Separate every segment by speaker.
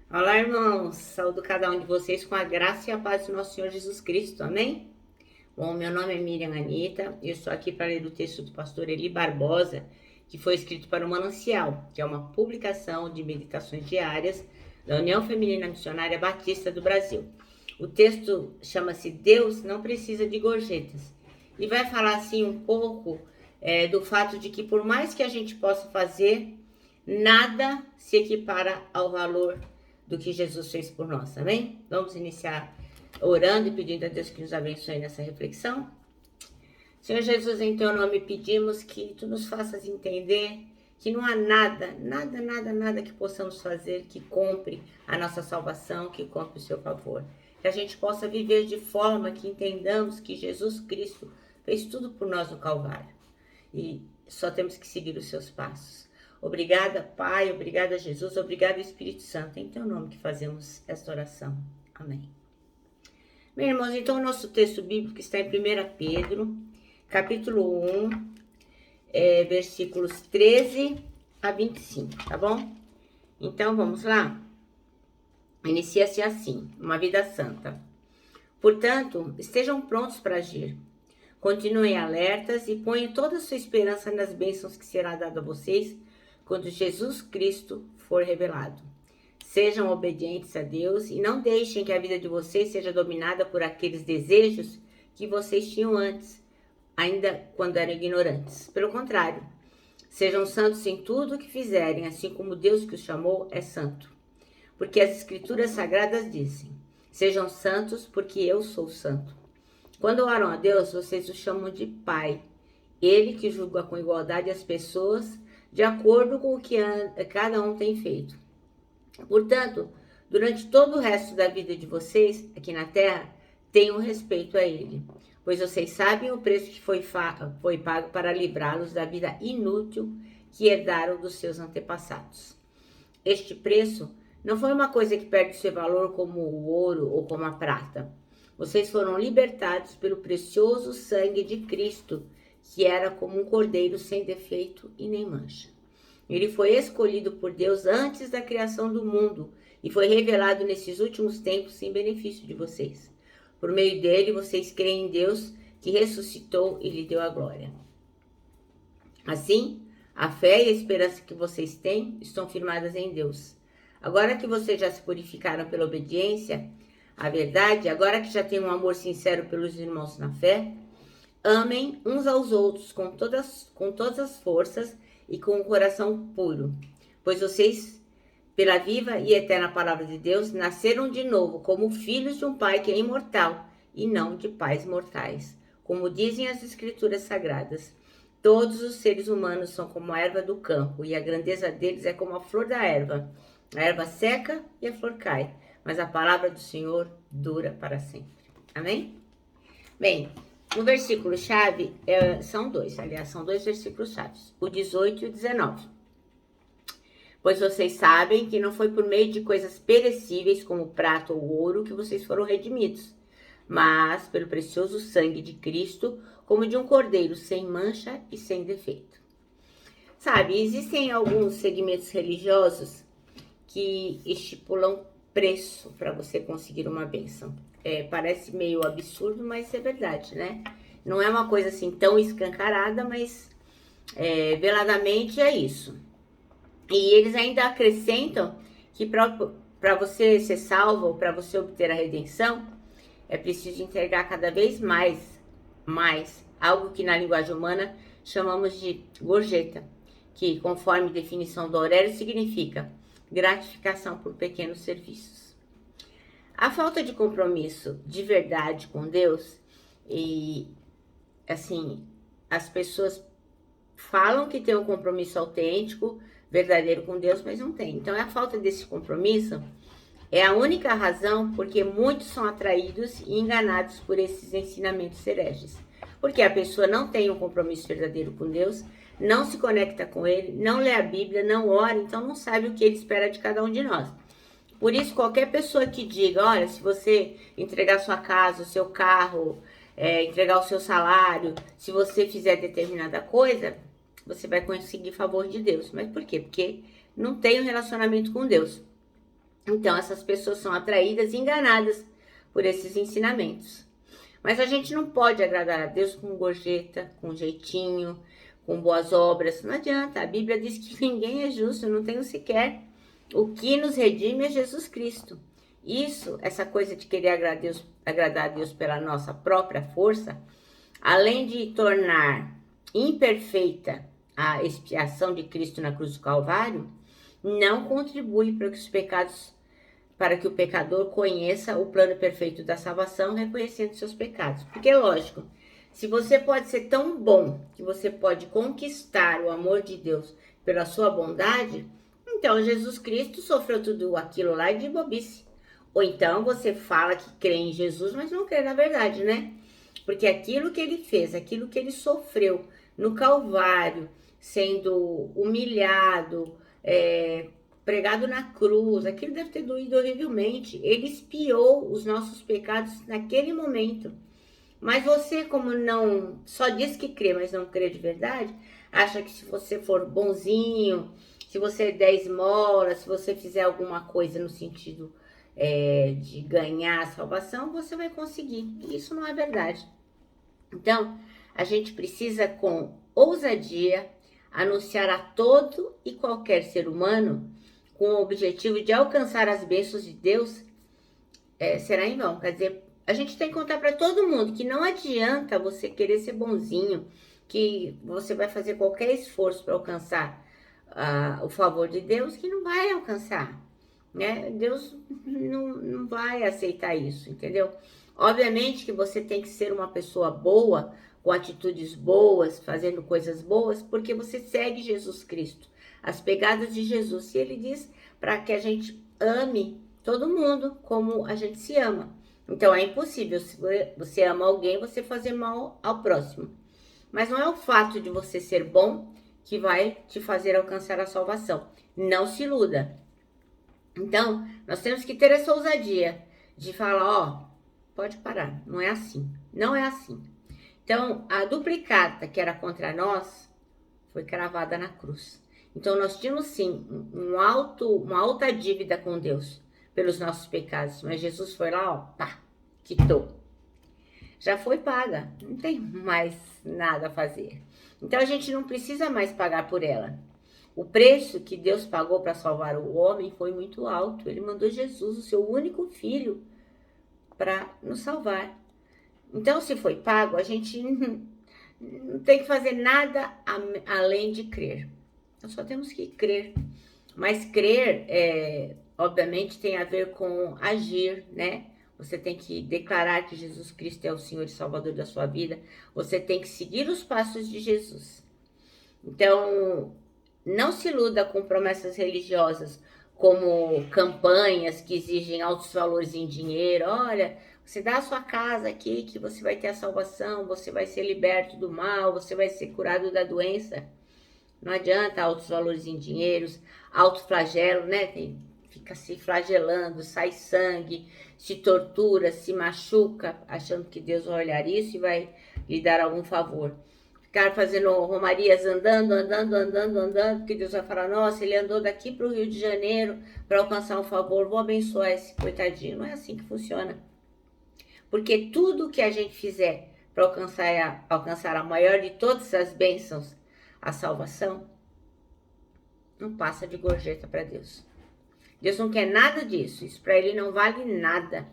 Speaker 1: Olá, irmãos. Saúdo cada um de vocês com a graça e a paz do nosso Senhor Jesus Cristo. Amém? Bom, meu nome é Miriam Anita e eu estou aqui para ler o texto do pastor Eli Barbosa, que foi escrito para o Manancial, que é uma publicação de meditações diárias da União Feminina Missionária Batista do Brasil. O texto chama-se Deus Não Precisa de Gorjetas e vai falar assim um pouco do fato de que por mais que a gente possa fazer, nada se equipara ao valor do que Jesus fez por nós, amém? Vamos iniciar orando e pedindo a Deus que nos abençoe nessa reflexão. Senhor Jesus, em teu nome pedimos que tu nos faças entender que não há nada que possamos fazer que compre a nossa salvação, que compre o seu favor. Que a gente possa viver de forma que entendamos que Jesus Cristo fez tudo por nós no Calvário. E só temos que seguir os seus passos. Obrigada, Pai, obrigada, Jesus, obrigada, Espírito Santo. Em teu nome que fazemos esta oração. Amém. Meus irmãos, então o nosso texto bíblico está em 1 Pedro, capítulo 1, versículos 13 a 25, tá bom? Então vamos lá? Inicia-se assim, uma vida santa. Portanto, estejam prontos para agir. Continuem alertas e ponham toda a sua esperança nas bênçãos que será dada a vocês quando Jesus Cristo for revelado. Sejam obedientes a Deus e não deixem que a vida de vocês seja dominada por aqueles desejos que vocês tinham antes, ainda quando eram ignorantes. Pelo contrário, sejam santos em tudo o que fizerem, assim como Deus que os chamou é santo. Porque as Escrituras Sagradas dizem: sejam santos porque eu sou santo. Quando oram a Deus, vocês o chamam de Pai. Ele que julga com igualdade as pessoas de acordo com o que cada um tem feito. Portanto, durante todo o resto da vida de vocês aqui na Terra, tenham respeito a Ele, pois vocês sabem o preço que foi pago para livrá-los da vida inútil que herdaram dos seus antepassados. Este preço não foi uma coisa que perde seu valor como o ouro ou como a prata. Vocês foram libertados pelo precioso sangue de Cristo, que era como um cordeiro sem defeito e nem mancha. Ele foi escolhido por Deus antes da criação do mundo e foi revelado nesses últimos tempos em benefício de vocês. Por meio dele, vocês creem em Deus, que ressuscitou e lhe deu a glória. Assim, a fé e a esperança que vocês têm estão firmadas em Deus. Agora que vocês já se purificaram pela obediência à verdade, agora que já têm um amor sincero pelos irmãos na fé, amem uns aos outros com todas as forças e com o coração puro, pois vocês, pela viva e eterna palavra de Deus, nasceram de novo como filhos de um Pai que é imortal e não de pais mortais. Como dizem as Escrituras Sagradas, todos os seres humanos são como a erva do campo e a grandeza deles é como a flor da erva. A erva seca e a flor cai, mas a palavra do Senhor dura para sempre. Amém? Bem, no versículo-chave, são dois versículos-chaves, o 18 e o 19. Pois vocês sabem que não foi por meio de coisas perecíveis como prata ou ouro que vocês foram redimidos, mas pelo precioso sangue de Cristo, como de um cordeiro sem mancha e sem defeito. Sabe, existem alguns segmentos religiosos que estipulam preço para você conseguir uma bênção. Parece meio absurdo, mas é verdade, né? Não é uma coisa assim tão escancarada, mas veladamente é isso. E eles ainda acrescentam que para você ser salvo, para você obter a redenção, é preciso entregar cada vez mais, algo que na linguagem humana chamamos de gorjeta, que conforme definição do Aurélio significa gratificação por pequenos serviços. A falta de compromisso de verdade com Deus e, assim, as pessoas falam que tem um compromisso autêntico, verdadeiro com Deus, mas não tem. Então, a falta desse compromisso é a única razão porque muitos são atraídos e enganados por esses ensinamentos hereges. Porque a pessoa não tem um compromisso verdadeiro com Deus, não se conecta com Ele, não lê a Bíblia, não ora, então não sabe o que Ele espera de cada um de nós. Por isso, qualquer pessoa que diga, olha, se você entregar sua casa, o seu carro, entregar o seu salário, se você fizer determinada coisa, você vai conseguir favor de Deus. Mas por quê? Porque não tem um relacionamento com Deus. Então, essas pessoas são atraídas e enganadas por esses ensinamentos. Mas a gente não pode agradar a Deus com gorjeta, com jeitinho, com boas obras. Não adianta. A Bíblia diz que ninguém é justo, não tem sequer. O que nos redime é Jesus Cristo. Isso, essa coisa de querer agradar a Deus pela nossa própria força, além de tornar imperfeita a expiação de Cristo na cruz do Calvário, não contribui para que o pecador conheça o plano perfeito da salvação, reconhecendo seus pecados. Porque, lógico, se você pode ser tão bom que você pode conquistar o amor de Deus pela sua bondade, então Jesus Cristo sofreu tudo aquilo lá de bobice. Ou então você fala que crê em Jesus, mas não crê na verdade, né? Porque aquilo que ele fez, aquilo que ele sofreu no Calvário, sendo humilhado, pregado na cruz, aquilo deve ter doído horrivelmente. Ele expiou os nossos pecados naquele momento. Mas você, como não só diz que crê, mas não crê de verdade, acha que se você for bonzinho, se você der esmola, se você fizer alguma coisa no sentido de ganhar a salvação, você vai conseguir. E isso não é verdade. Então, a gente precisa, com ousadia, anunciar a todo e qualquer ser humano com o objetivo de alcançar as bênçãos de Deus, será em vão. Quer dizer, a gente tem que contar para todo mundo que não adianta você querer ser bonzinho, que você vai fazer qualquer esforço para alcançar o favor de Deus, que não vai alcançar, né? Deus não vai aceitar isso, entendeu? Obviamente que você tem que ser uma pessoa boa, com atitudes boas, fazendo coisas boas, porque você segue Jesus Cristo, as pegadas de Jesus. E ele diz para que a gente ame todo mundo como a gente se ama. Então é impossível, se você ama alguém, você fazer mal ao próximo. Mas não é o fato de você ser bom que vai te fazer alcançar a salvação. Não se iluda. Então, nós temos que ter essa ousadia de falar, pode parar, não é assim, não é assim. Então, a duplicata que era contra nós foi cravada na cruz. Então, nós tínhamos sim uma alta dívida com Deus pelos nossos pecados, mas Jesus foi lá, pá, quitou. Já foi paga, não tem mais nada a fazer. Então, a gente não precisa mais pagar por ela. O preço que Deus pagou para salvar o homem foi muito alto. Ele mandou Jesus, o seu único filho, para nos salvar. Então, se foi pago, a gente não tem que fazer nada além de crer. Nós só temos que crer. Mas crer, obviamente, tem a ver com agir, né? Você tem que declarar que Jesus Cristo é o Senhor e Salvador da sua vida. Você tem que seguir os passos de Jesus. Então, não se iluda com promessas religiosas, como campanhas que exigem altos valores em dinheiro. Olha, você dá a sua casa aqui que você vai ter a salvação, você vai ser liberto do mal, você vai ser curado da doença. Não adianta altos valores em dinheiros, alto flagelo, né? Fica se flagelando, sai sangue, se tortura, se machuca, achando que Deus vai olhar isso e vai lhe dar algum favor. Ficar fazendo romarias andando, porque Deus vai falar, nossa, ele andou daqui para o Rio de Janeiro para alcançar um favor, vou abençoar esse coitadinho. Não é assim que funciona. Porque tudo que a gente fizer para alcançar a maior de todas as bênçãos, a salvação, não passa de gorjeta para Deus. Deus não quer nada disso, isso para ele não vale nada.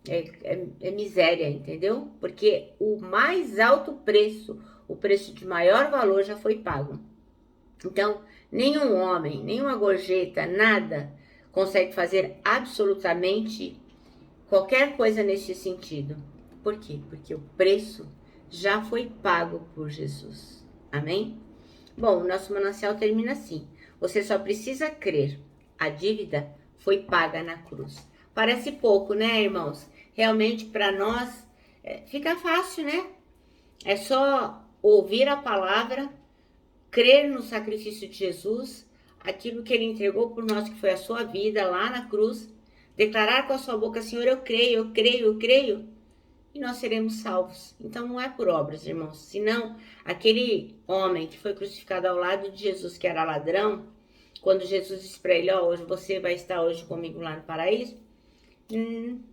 Speaker 1: É miséria, entendeu? Porque o mais alto preço, o preço de maior valor já foi pago. Então, nenhum homem, nenhuma gorjeta, nada consegue fazer absolutamente qualquer coisa nesse sentido. Por quê? Porque o preço já foi pago por Jesus. Amém? Bom, o nosso manancial termina assim. Você só precisa crer. A dívida foi paga na cruz. Parece pouco, né, irmãos? Realmente, para nós, fica fácil, né? É só ouvir a palavra, crer no sacrifício de Jesus, aquilo que ele entregou por nós, que foi a sua vida lá na cruz, declarar com a sua boca, Senhor, eu creio, eu creio, eu creio, e nós seremos salvos. Então, não é por obras, irmãos, senão aquele homem que foi crucificado ao lado de Jesus, que era ladrão, quando Jesus disse para ele, ó, hoje você vai estar hoje comigo lá no paraíso,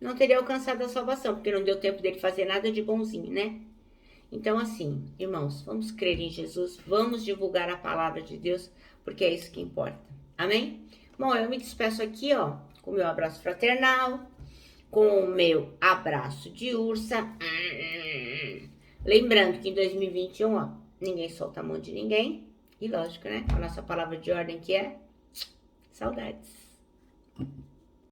Speaker 1: não teria alcançado a salvação, porque não deu tempo dele fazer nada de bonzinho, né? Então, assim, irmãos, vamos crer em Jesus, vamos divulgar a palavra de Deus, porque é isso que importa. Amém? Bom, eu me despeço aqui, ó, com o meu abraço fraternal, com o meu abraço de ursa. Lembrando que em 2021, ó, ninguém solta a mão de ninguém. E lógico, né? A nossa palavra de ordem que é saudades.